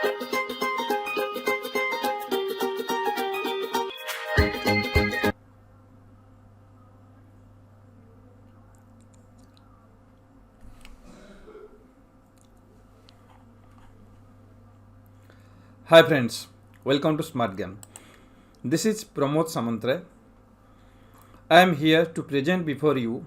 Hi friends, welcome to Smart Game. This is Pramod Samantre. I am here to present before you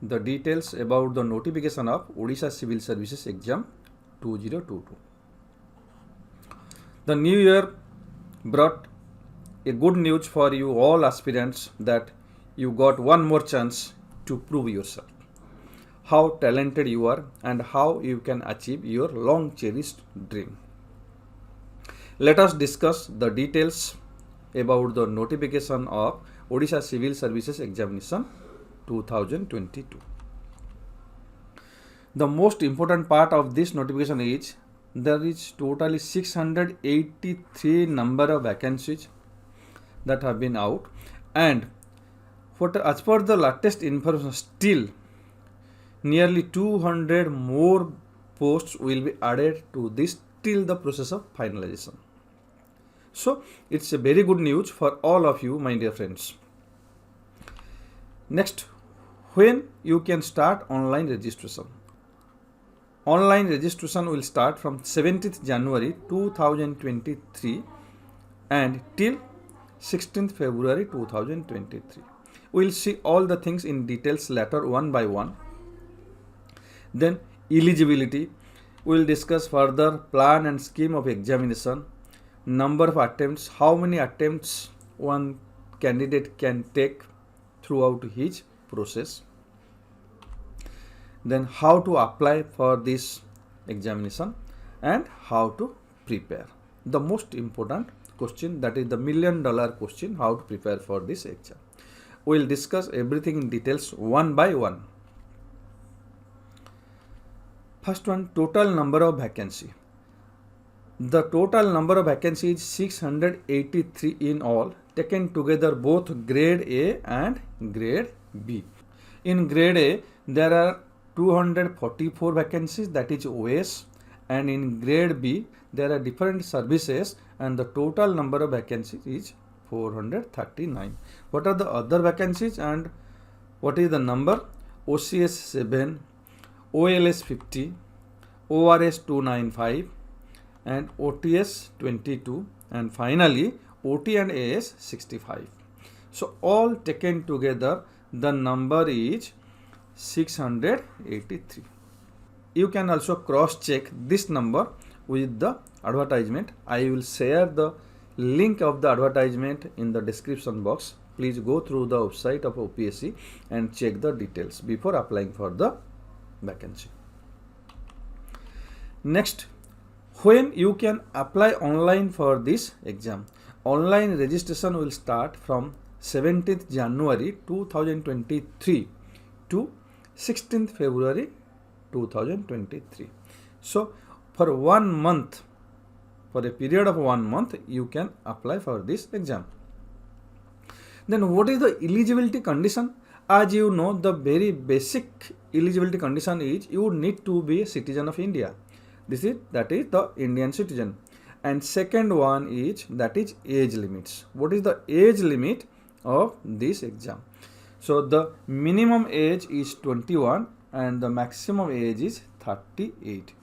the details about the notification of Odisha Civil Services Exam 2022. The new year brought a good news for you all aspirants that you got one more chance to prove yourself, how talented you are and how you can achieve your long cherished dream. Let us discuss the details about the notification of Odisha Civil Services Examination 2022. The most important part of this notification is there is totally 683 number of vacancies that have been out, and as per the latest information, still nearly 200 more posts will be added to this till the process of finalization. So it's a very good news for all of you, my dear friends. Next, when you can start online registration. Online registration will start from 17th January 2023 and till 16th February 2023. We will see all the things in details later one by one. Then eligibility. We will discuss further plan and scheme of examination, number of attempts, how many attempts one candidate can take throughout his process, then how to apply for this examination and how to prepare. The most important question, that is the $1 million question, how to prepare for this exam. We will discuss everything in details one by one. First one, total number of vacancy. The total number of vacancies is 683 in all, taken together both grade A and grade B. In grade A, there are 244 vacancies, that is OAS, and in grade B, there are different services and the total number of vacancies is 439. What are the other vacancies and what is the number? OCS 7, OLS 50, ORS 295 and OTS 22 and finally OT and AS 65. So all taken together the number is 683. You can also cross check this number with the advertisement. I will share the link of the advertisement in the description box. Please go through the website of OPSC and check the details before applying for the vacancy. Next, when you can apply online for this exam. Online registration will start from 17th January 2023 to 16th February 2023. So for 1 month, for a period of 1 month, you can apply for this exam. Then what is the eligibility condition? As you know, the very basic eligibility condition is you need to be a citizen of India. That is the Indian citizen. And second one is that is age limits. What is the age limit of this exam? So the minimum age is 21 and the maximum age is 38.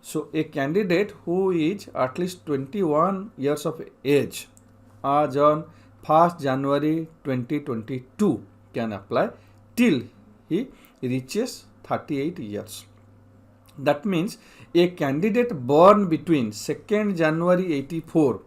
So a candidate who is at least 21 years of age as on 1st January 2022 can apply till he reaches 38 years. That means a candidate born between 2nd January 84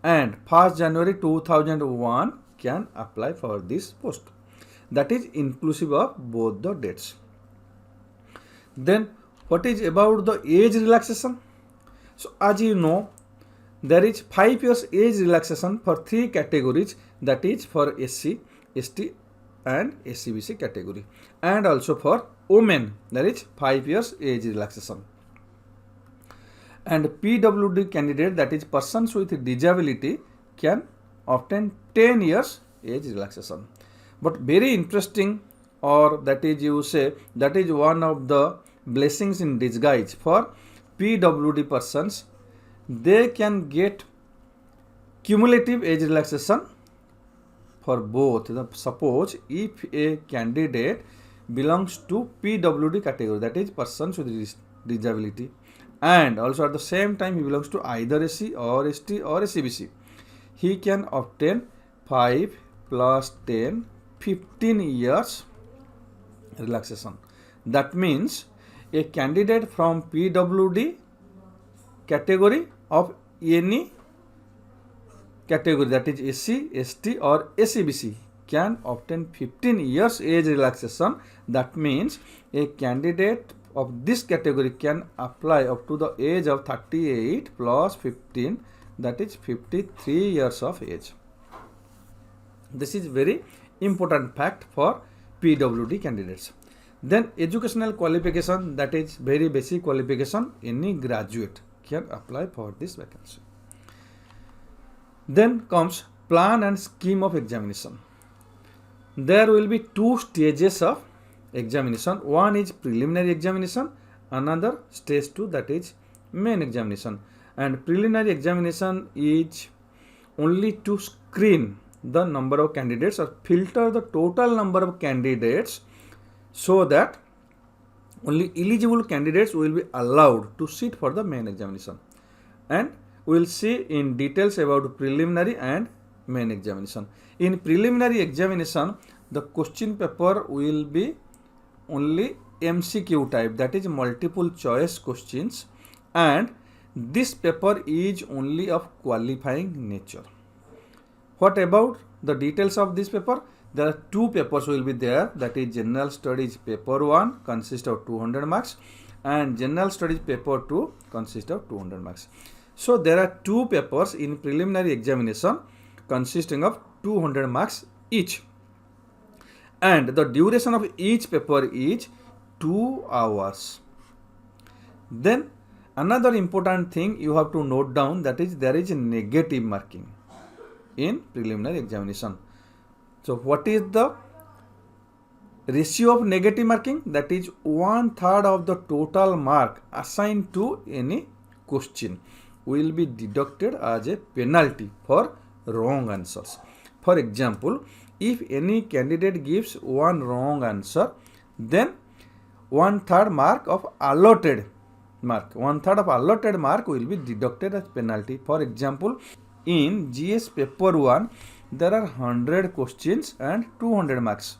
and 1st January 2001 can apply for this post. That is inclusive of both the dates. Then what is about the age relaxation? So as you know, there is 5 years age relaxation for 3 categories, that is for SC, ST and SCBC category, and also for women there is 5 years age relaxation. And PWD candidate, that is persons with disability, can obtain 10 years age relaxation. But very interesting, or that is you say, that is one of the blessings in disguise for PWD persons. they can get cumulative age relaxation for both. Suppose if a candidate belongs to PWD category, that is persons with disability, and also at the same time he belongs to either SC or ST or SCBC, he can obtain 5 plus 10, 15 years relaxation. That means a candidate from PWD category of any category, that is SC, ST or SCBC, can obtain 15 years age relaxation. That means a candidate of this category can apply up to the age of 38 plus 15, that is 53 years of age. This is very important fact for PWD candidates. Then educational qualification, that is very basic qualification, any graduate can apply for this vacancy. Then comes plan and scheme of examination. There will be two stages of examination. One is preliminary examination, another stage 2, that is main examination. And preliminary examination is only to screen the number of candidates or filter the total number of candidates so that only eligible candidates will be allowed to sit for the main examination. And we will see in details about preliminary and main examination. In preliminary examination, the question paper will be only MCQ type, that is multiple choice questions, and this paper is only of qualifying nature. What about the details of this paper? There are two papers will be there, that is general studies paper 1 consists of 200 marks and general studies paper 2 consists of 200 marks. So there are two papers in preliminary examination consisting of 200 marks each, and the duration of each paper is 2 hours. Then another important thing you have to note down, that is there is a negative marking in preliminary examination. So what is the ratio of negative marking? That is 1/3 of the total mark assigned to any question will be deducted as a penalty for wrong answers. For example, if any candidate gives one wrong answer, then 1/3 mark of allotted mark, 1/3 of allotted mark will be deducted as penalty. For example, in GS paper 1, there are 100 questions and 200 marks.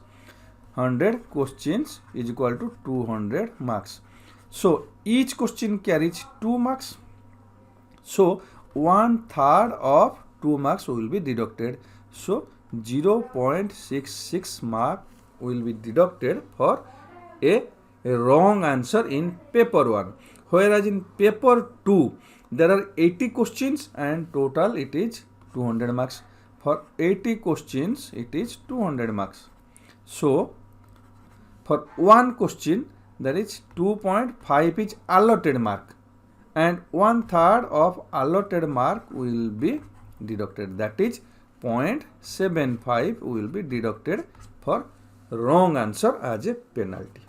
100 questions is equal to 200 marks. So each question carries 2 marks. So 1/3 of 2 marks will be deducted. So 0.66 mark will be deducted for a wrong answer in paper 1. Whereas in paper 2, there are 80 questions and total it is 200 marks. For 80 questions, it is 200 marks. So for one question, there is 2.5 is allotted mark, and 1/3 of allotted mark will be deducted, that is 0.75 will be deducted for wrong answer as a penalty.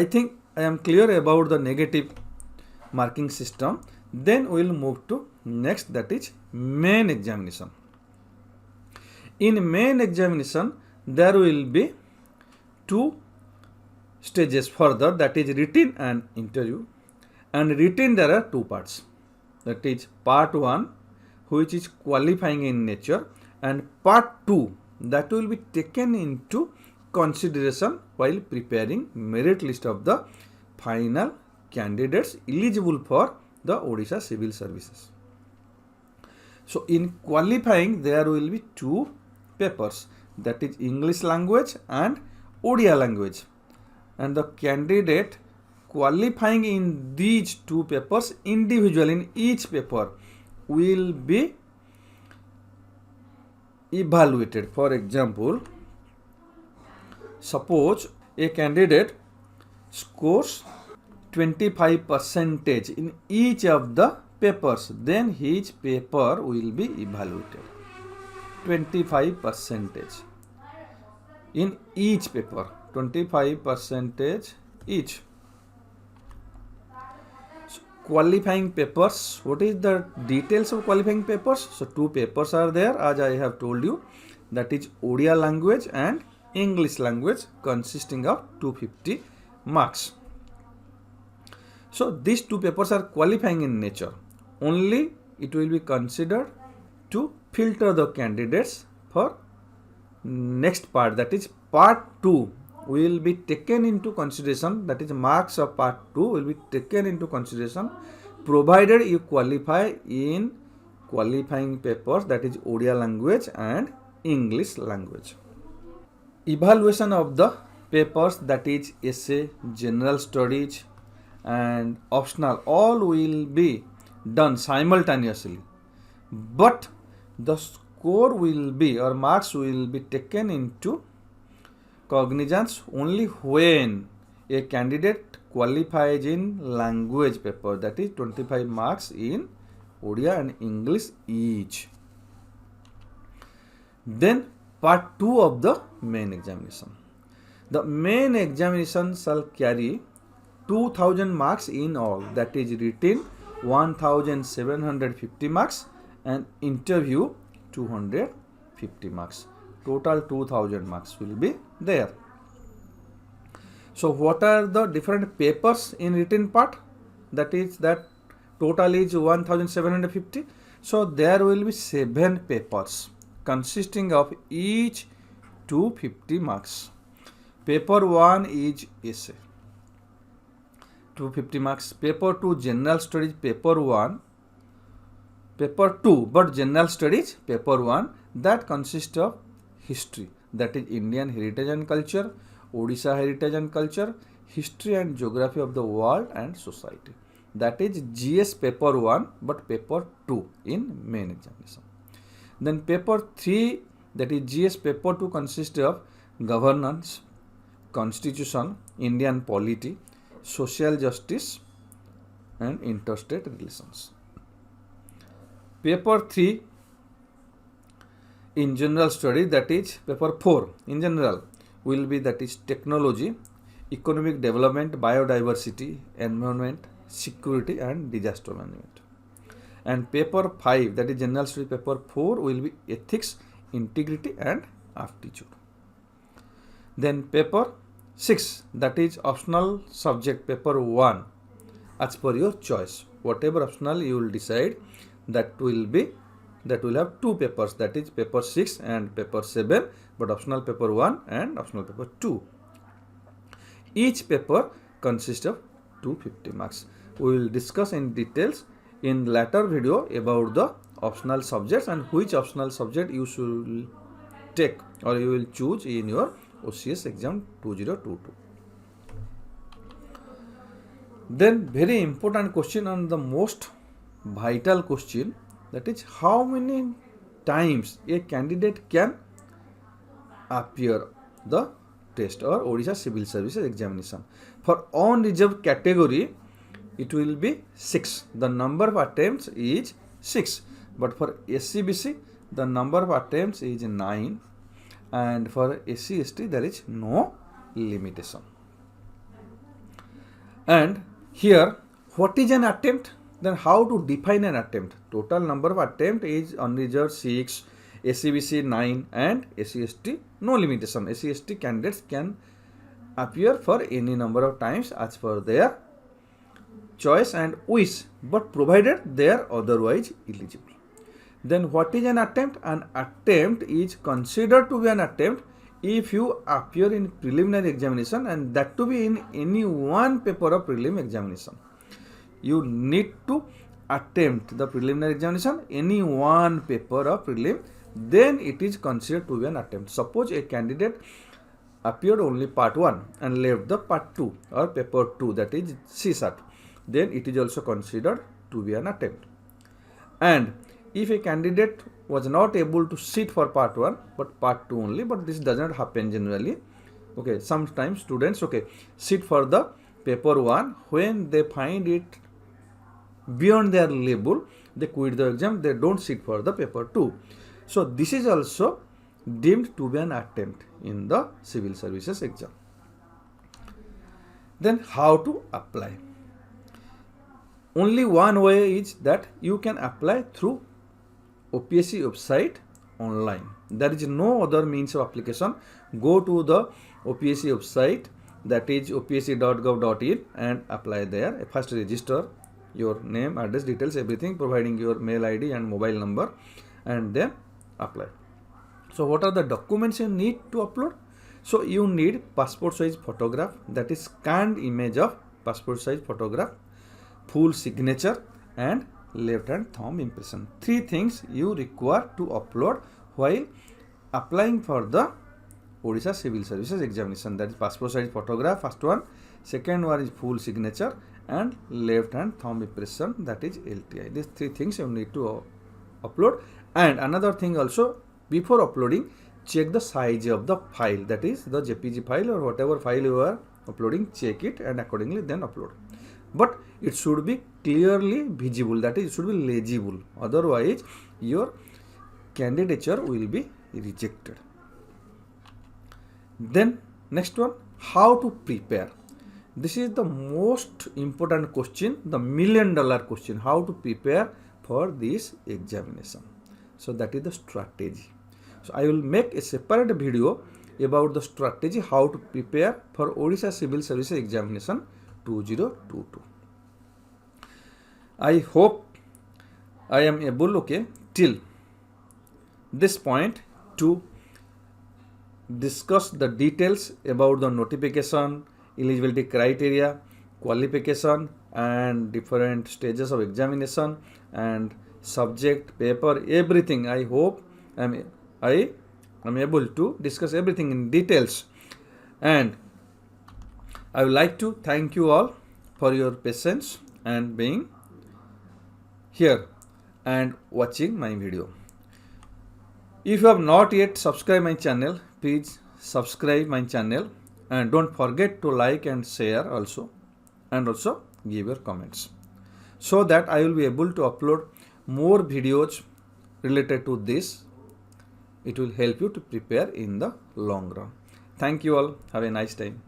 I think I am clear about the negative marking system. Then we will move to next, that is main examination. In main examination, there will be two stages further, that is written and interview. And written there are two parts, that is part 1 which is qualifying in nature, and part 2 that will be taken into consideration while preparing merit list of the final candidates eligible for the Odisha Civil Services. So in qualifying there will be two papers, that is English language and Odia language, and the candidate qualifying in these two papers individually in each paper will be evaluated. For example, suppose a candidate scores 25% in each of the papers, then his paper will be evaluated. 25% in each paper, 25% each. So qualifying papers. What is the details of qualifying papers? So two papers are there, as I have told you, that is Odia language and English language, consisting of 250 marks. So these two papers are qualifying in nature. Only it will be considered to filter the candidates for next part, that is part 2 will be taken into consideration, that is marks of part 2 will be taken into consideration provided you qualify in qualifying papers, that is Odia language and English language. Evaluation of the papers, that is essay, general studies and optional, all will be done simultaneously, but the score will be, or marks will be taken into cognizance only when a candidate qualifies in language paper, that is 25 marks in Odia and English each. Then part 2 of the main examination. The main examination shall carry 2000 marks in all, that is written 1750 marks and interview 250 marks. Total 2000 marks will be there. So what are the different papers in written part? That is that total is 1750. So there will be 7 papers consisting of each 250 marks. Paper 1 is essay, 250 marks. Paper 2 general studies, paper 1. Paper 2 but general studies, paper 1, that consists of history, that is Indian heritage and culture, Odisha heritage and culture, history and geography of the world and society. That is GS paper 1 but paper 2 in main examination. Then paper 3, that is GS paper 2, consists of governance, constitution, Indian polity, social justice and interstate relations. Paper 3 in general study, that is paper 4 in general, will be, that is technology, economic development, biodiversity, environment, security and disaster management. And paper 5, that is general study paper 4, will be ethics, integrity and aptitude. Then paper 6, that is optional subject paper 1, as per your choice. Whatever optional you will decide, that will have 2 papers, that is paper 6 and paper 7, but optional paper 1 and optional paper 2. Each paper consists of 250 marks. We will discuss in details in later video about the optional subjects and which optional subject you should take or you will choose in your OCS exam 2022. Then very important question and the most vital question, that is how many times a candidate can appear the test or Odisha Civil Services examination. For unreserved category it will be 6. The number of attempts is 6. But for SCBC the number of attempts is 9. And for SC/ST there is no limitation. And here, what is an attempt? Then how to define an attempt? Total number of attempt is unreserved 6, SCBC 9 and SC/ST no limitation. SC/ST candidates can appear for any number of times as per their choice and wish, but provided they are otherwise eligible. Then what is an attempt? An attempt is considered to be an attempt if you appear in preliminary examination and that to be in any one paper of prelim examination. You need to attempt the preliminary examination, any one paper of prelim, then it is considered to be an attempt. Suppose a candidate appeared only part 1 and left the part 2 or paper 2, that is CSAT, then it is also considered to be an attempt. And if a candidate was not able to sit for part 1 but part 2 only, but this does not happen generally. Okay, sometimes students sit for the paper 1, when they find it beyond their level, they quit the exam, they don't sit for the paper 2. So this is also deemed to be an attempt in the civil services exam. Then how to apply? only one way is that you can apply through OPSC website online. There is no other means of application. Go to the OPSC website, that is opsc.gov.in, and apply there. First register your name, address, details, everything, providing your mail ID and mobile number, and then apply. So what are the documents you need to upload? So you need passport size photograph, that is scanned image of passport size photograph, full signature, and left hand thumb impression. Three things you require to upload while applying for the Odisha Civil Services examination. That is passport size photograph, first one. Second one is full signature and left hand thumb impression, that is LTI. These three things you need to upload. And another thing also, before uploading, check the size of the file, that is the JPG file or whatever file you are uploading, check it and accordingly then upload. But it should be clearly visible, that is it should be legible, otherwise your candidature will be rejected. Then next one, how to prepare. This is the most important question, the $1 million question, how to prepare for this examination. So that is the strategy. So I will make a separate video about the strategy how to prepare for Odisha Civil Services Examination 2022. I hope I am able, till this point to discuss the details about the notification, eligibility criteria, qualification, and different stages of examination and subject, paper, everything. I hope I am able to discuss everything in details, and I would like to thank you all for your patience and being here and watching my video. If you have not yet subscribed my channel, please subscribe my channel and don't forget to like and share also, and also give your comments, so that I will be able to upload more videos related to this. It will help you to prepare in the long run. Thank you all. Have a nice time.